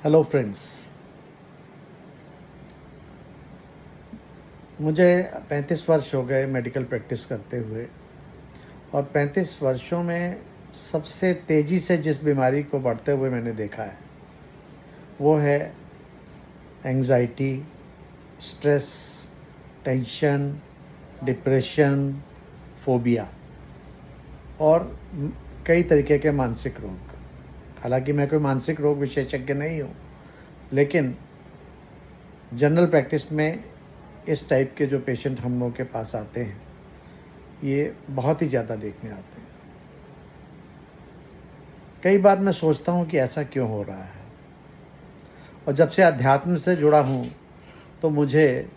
Hello friends. मुझे 35 वर्ष हो गए मेडिकल प्रैक्टिस करते हुए, और 35 वर्षों में सबसे तेज़ी से जिस बीमारी को बढ़ते हुए मैंने देखा है वो है anxiety, stress, tension, depression, phobia और कई तरीके के मानसिक रोग। हालांकि मैं कोई मानसिक रोग विशेषज्ञ नहीं हूँ, लेकिन जनरल प्रैक्टिस में इस टाइप के जो पेशेंट हम लोगों के पास आते हैं ये बहुत ही ज़्यादा देखने आते हैं। कई बार मैं सोचता हूँ कि ऐसा क्यों हो रहा है, और जब से अध्यात्म से जुड़ा हूँ तो मुझे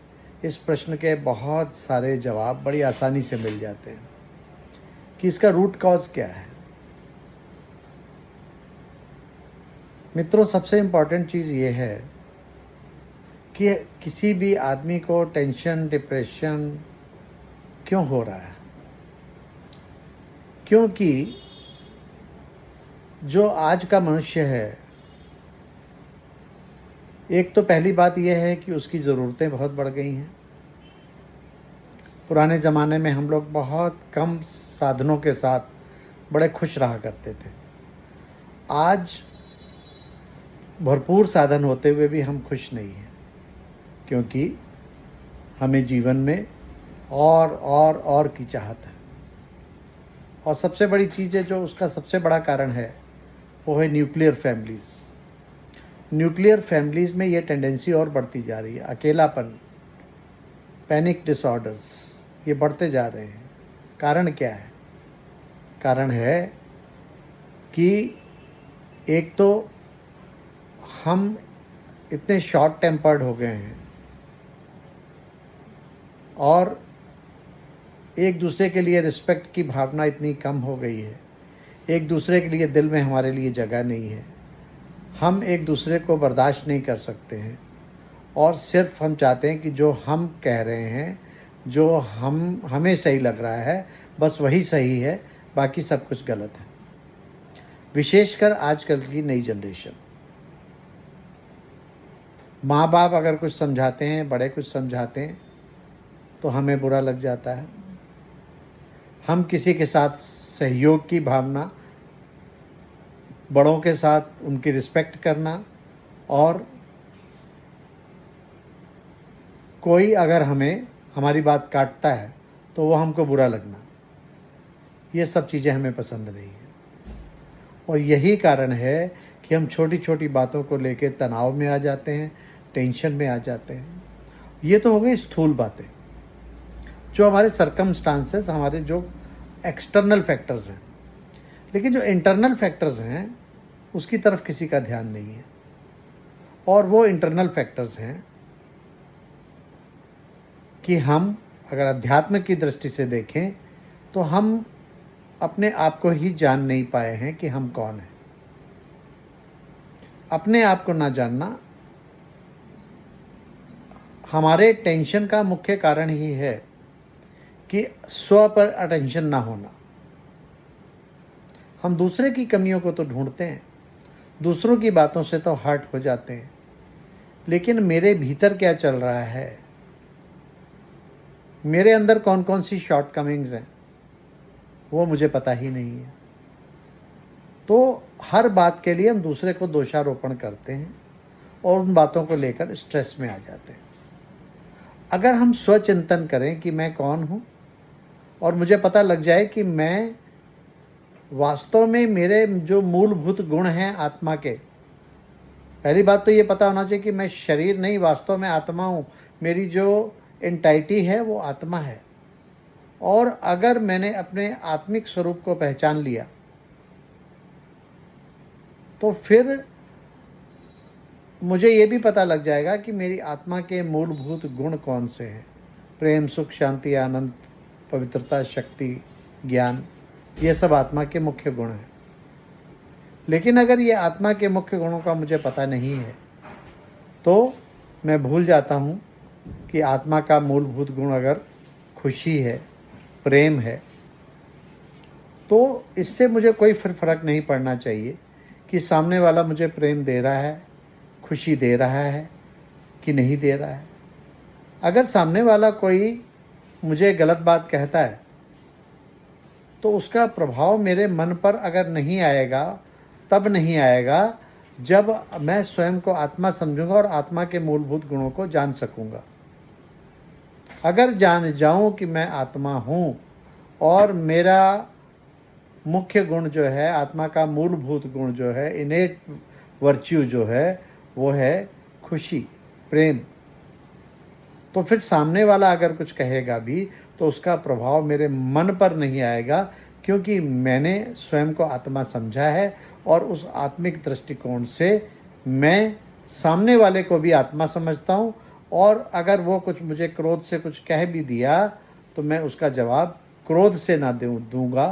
इस प्रश्न के बहुत सारे जवाब बड़ी आसानी से मिल जाते हैं कि इसका रूट कॉज क्या है। मित्रों, सबसे इम्पॉर्टेंट चीज़ ये है कि किसी भी आदमी को टेंशन, डिप्रेशन क्यों हो रहा है। क्योंकि जो आज का मनुष्य है, एक तो पहली बात यह है कि उसकी ज़रूरतें बहुत बढ़ गई हैं। पुराने ज़माने में हम लोग बहुत कम साधनों के साथ बड़े खुश रहा करते थे। आज भरपूर साधन होते हुए भी हम खुश नहीं हैं, क्योंकि हमें जीवन में और की चाहत है। और सबसे बड़ी चीज़ है जो उसका सबसे बड़ा कारण है वो है न्यूक्लियर फैमिलीज़। न्यूक्लियर फैमिलीज़ में ये टेंडेंसी और बढ़ती जा रही है। अकेलापन, पैनिक डिसऑर्डर्स ये बढ़ते जा रहे हैं। कारण क्या है? कारण है कि एक तो हम इतने शॉर्ट टेम्पर्ड हो गए हैं और एक दूसरे के लिए रिस्पेक्ट की भावना इतनी कम हो गई है। एक दूसरे के लिए दिल में हमारे लिए जगह नहीं है। हम एक दूसरे को बर्दाश्त नहीं कर सकते हैं, और सिर्फ हम चाहते हैं कि जो हम कह रहे हैं, जो हमें सही लग रहा है, बस वही सही है, बाकी सब कुछ गलत है। विशेषकर आजकल की नई जनरेशन, माँ बाप अगर कुछ समझाते हैं, बड़े कुछ समझाते हैं तो हमें बुरा लग जाता है। हम किसी के साथ सहयोग की भावना, बड़ों के साथ उनकी रिस्पेक्ट करना, और कोई अगर हमारी बात काटता है तो वो हमको बुरा लगना, ये सब चीज़ें हमें पसंद नहीं है। और यही कारण है कि हम छोटी छोटी बातों को लेकर तनाव में आ जाते हैं, टेंशन में आ जाते हैं। ये तो हो गई स्थूल बातें, जो हमारे सर्कमस्टांसेस, हमारे जो एक्सटर्नल फैक्टर्स हैं। लेकिन जो इंटरनल फैक्टर्स हैं उसकी तरफ किसी का ध्यान नहीं है। और वो इंटरनल फैक्टर्स हैं कि हम अगर अध्यात्म की दृष्टि से देखें तो हम अपने आप को ही जान नहीं पाए हैं कि हम कौन हैं। अपने आप को ना जानना हमारे टेंशन का मुख्य कारण ही है, कि स्व पर अटेंशन ना होना। हम दूसरे की कमियों को तो ढूंढते हैं, दूसरों की बातों से तो हर्ट हो जाते हैं, लेकिन मेरे भीतर क्या चल रहा है, मेरे अंदर कौन कौन सी शॉर्टकमिंग्स हैं, वो मुझे पता ही नहीं है। तो हर बात के लिए हम दूसरे को दोषारोपण करते हैं और उन बातों को लेकर स्ट्रेस में आ जाते हैं। अगर हम स्वचिंतन करें कि मैं कौन हूँ, और मुझे पता लग जाए कि मैं वास्तव में, मेरे जो मूलभूत गुण हैं आत्मा के, पहली बात तो ये पता होना चाहिए कि मैं शरीर नहीं, वास्तव में आत्मा हूँ। मेरी जो एंटाइटी है वो आत्मा है। और अगर मैंने अपने आत्मिक स्वरूप को पहचान लिया तो फिर मुझे ये भी पता लग जाएगा कि मेरी आत्मा के मूलभूत गुण कौन से हैं। प्रेम, सुख, शांति, आनंद, पवित्रता, शक्ति, ज्ञान, ये सब आत्मा के मुख्य गुण हैं। लेकिन अगर ये आत्मा के मुख्य गुणों का मुझे पता नहीं है तो मैं भूल जाता हूँ कि आत्मा का मूलभूत गुण अगर खुशी है, प्रेम है, तो इससे मुझे कोई फिर फर्क नहीं पड़ना चाहिए कि सामने वाला मुझे प्रेम दे रहा है, खुशी दे रहा है कि नहीं दे रहा है। अगर सामने वाला कोई मुझे गलत बात कहता है तो उसका प्रभाव मेरे मन पर अगर नहीं आएगा, तब नहीं आएगा जब मैं स्वयं को आत्मा समझूंगा और आत्मा के मूलभूत गुणों को जान सकूंगा। अगर जान जाऊं कि मैं आत्मा हूं और मेरा मुख्य गुण जो है, आत्मा का मूलभूत गुण जो है, इनेट वर्च्यू जो है, वो है खुशी, प्रेम, तो फिर सामने वाला अगर कुछ कहेगा भी तो उसका प्रभाव मेरे मन पर नहीं आएगा, क्योंकि मैंने स्वयं को आत्मा समझा है और उस आत्मिक दृष्टिकोण से मैं सामने वाले को भी आत्मा समझता हूँ। और अगर वो कुछ मुझे क्रोध से कुछ कह भी दिया तो मैं उसका जवाब क्रोध से ना दूंगा,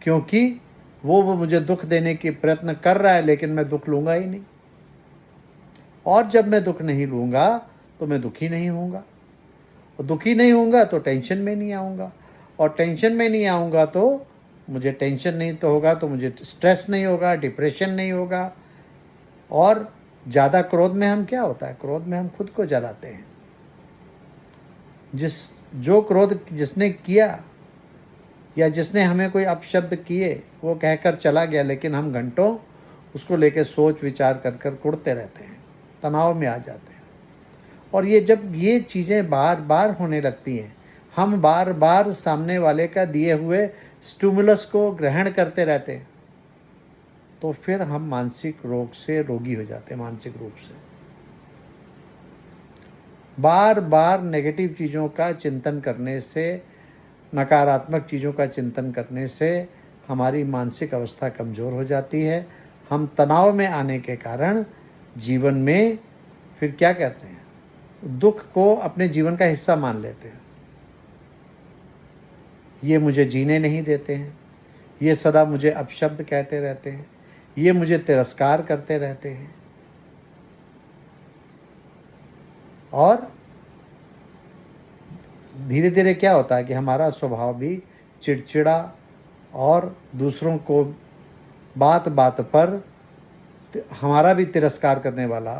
क्योंकि वो मुझे दुख देने की प्रयत्न कर रहा है, लेकिन मैं दुख लूंगा ही नहीं। और जब मैं दुख नहीं लूंगा तो मैं दुखी नहीं होऊंगा, और दुखी नहीं होऊंगा तो टेंशन में नहीं आऊँगा, और टेंशन में नहीं आऊँगा तो मुझे टेंशन नहीं तो होगा तो मुझे स्ट्रेस नहीं होगा, डिप्रेशन नहीं होगा। और ज़्यादा क्रोध में हम क्या होता है, क्रोध में हम खुद को जलाते हैं। जो क्रोध जिसने किया या जिसने हमें कोई अपशब्द किए वो कहकर चला गया, लेकिन हम घंटों उसको लेकर सोच विचार कर कर कुढ़ते रहते हैं, तनाव में आ जाते हैं। और जब ये चीज़ें बार बार होने लगती हैं, हम बार बार सामने वाले का दिए हुए स्टिमुलस को ग्रहण करते रहते हैं, तो फिर हम मानसिक रोग से रोगी हो जाते हैं। मानसिक रूप से बार बार नेगेटिव चीज़ों का चिंतन करने से, नकारात्मक चीज़ों का चिंतन करने से हमारी मानसिक अवस्था कमज़ोर हो जाती है। हम तनाव में आने के कारण जीवन में फिर क्या कहते हैं, दुख को अपने जीवन का हिस्सा मान लेते हैं। ये मुझे जीने नहीं देते हैं, ये सदा मुझे अपशब्द कहते रहते हैं, ये मुझे तिरस्कार करते रहते हैं। और धीरे धीरे क्या होता है कि हमारा स्वभाव भी चिड़चिड़ा और दूसरों को बात बात पर हमारा भी तिरस्कार करने वाला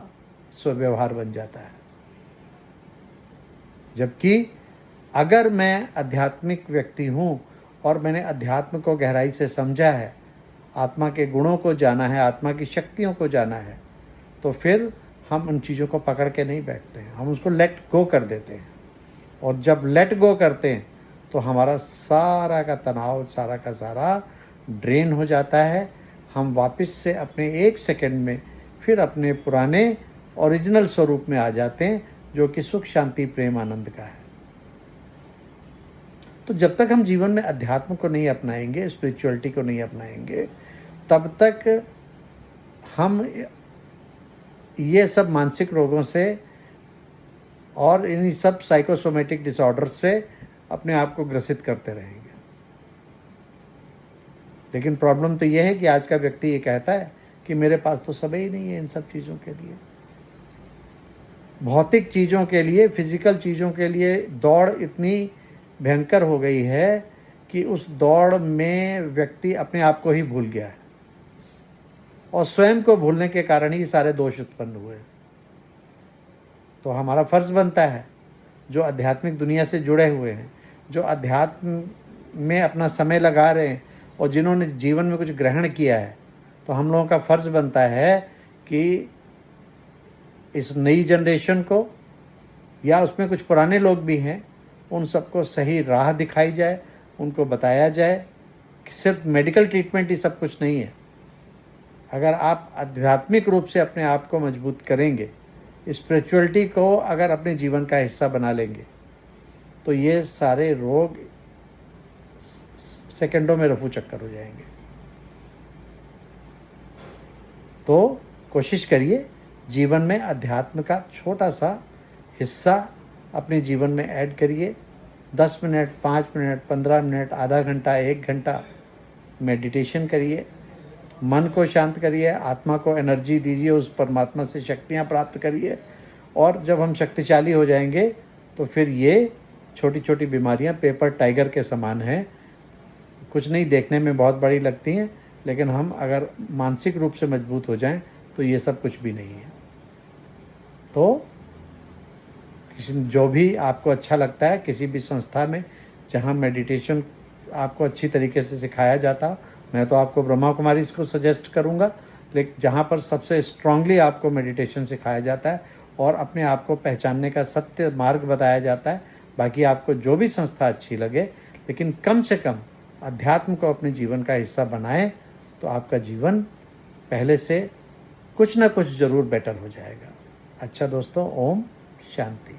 स्वव्यवहार बन जाता है। जबकि अगर मैं आध्यात्मिक व्यक्ति हूँ और मैंने अध्यात्म को गहराई से समझा है, आत्मा के गुणों को जाना है, आत्मा की शक्तियों को जाना है, तो फिर हम उन चीज़ों को पकड़ के नहीं बैठते हैं, हम उसको लेट गो कर देते हैं। और जब लेट गो करते हैं तो हमारा सारा का तनाव, सारा का सारा ड्रेन हो जाता है। हम वापस से अपने एक सेकंड में फिर अपने पुराने ओरिजिनल स्वरूप में आ जाते हैं, जो कि सुख, शांति, प्रेम, आनंद का है। तो जब तक हम जीवन में अध्यात्म को नहीं अपनाएंगे, स्पिरिचुअलिटी को नहीं अपनाएंगे, तब तक हम ये सब मानसिक रोगों से और इन सब साइकोसोमेटिक डिसऑर्डर से अपने आप को ग्रसित करते रहेंगे। लेकिन प्रॉब्लम तो यह है कि आज का व्यक्ति ये कहता है कि मेरे पास तो समय ही नहीं है इन सब चीज़ों के लिए। भौतिक चीज़ों के लिए, फिजिकल चीज़ों के लिए दौड़ इतनी भयंकर हो गई है कि उस दौड़ में व्यक्ति अपने आप को ही भूल गया है, और स्वयं को भूलने के कारण ही सारे दोष उत्पन्न हुए। तो हमारा फर्ज बनता है, जो आध्यात्मिक दुनिया से जुड़े हुए हैं, जो अध्यात्म में अपना समय लगा रहे हैं और जिन्होंने जीवन में कुछ ग्रहण किया है, तो हम लोगों का फर्ज बनता है कि इस नई जनरेशन को, या उसमें कुछ पुराने लोग भी हैं, उन सबको सही राह दिखाई जाए, उनको बताया जाए कि सिर्फ मेडिकल ट्रीटमेंट ही सब कुछ नहीं है। अगर आप आध्यात्मिक रूप से अपने आप को मजबूत करेंगे, स्पिरिचुअलिटी को अगर अपने जीवन का हिस्सा बना लेंगे, तो ये सारे रोग सेकंडों में रफू चक्कर हो जाएंगे। तो कोशिश करिए जीवन में अध्यात्म का छोटा सा हिस्सा अपने जीवन में ऐड करिए। 10 मिनट, 5 मिनट, 15 मिनट, आधा घंटा, 1 घंटा मेडिटेशन करिए, मन को शांत करिए, आत्मा को एनर्जी दीजिए, उस परमात्मा से शक्तियाँ प्राप्त करिए। और जब हम शक्तिशाली हो जाएंगे तो फिर ये छोटी छोटी बीमारियाँ पेपर टाइगर के समान हैं, कुछ नहीं, देखने में बहुत बड़ी लगती हैं, लेकिन हम अगर मानसिक रूप से मजबूत हो जाएं तो ये सब कुछ भी नहीं है। तो जो भी आपको अच्छा लगता है, किसी भी संस्था में जहाँ मेडिटेशन आपको अच्छी तरीके से सिखाया जाता, मैं तो आपको ब्रह्मा कुमारी इसको सजेस्ट करूँगा, लेकिन जहाँ पर सबसे स्ट्रांगली आपको मेडिटेशन सिखाया जाता है और अपने आप को पहचानने का सत्य मार्ग बताया जाता है। बाकी आपको जो भी संस्था अच्छी लगे, लेकिन कम से कम अध्यात्म को अपने जीवन का हिस्सा बनाएं, तो आपका जीवन पहले से कुछ ना कुछ ज़रूर बेटर हो जाएगा। अच्छा दोस्तों, ओम शांति।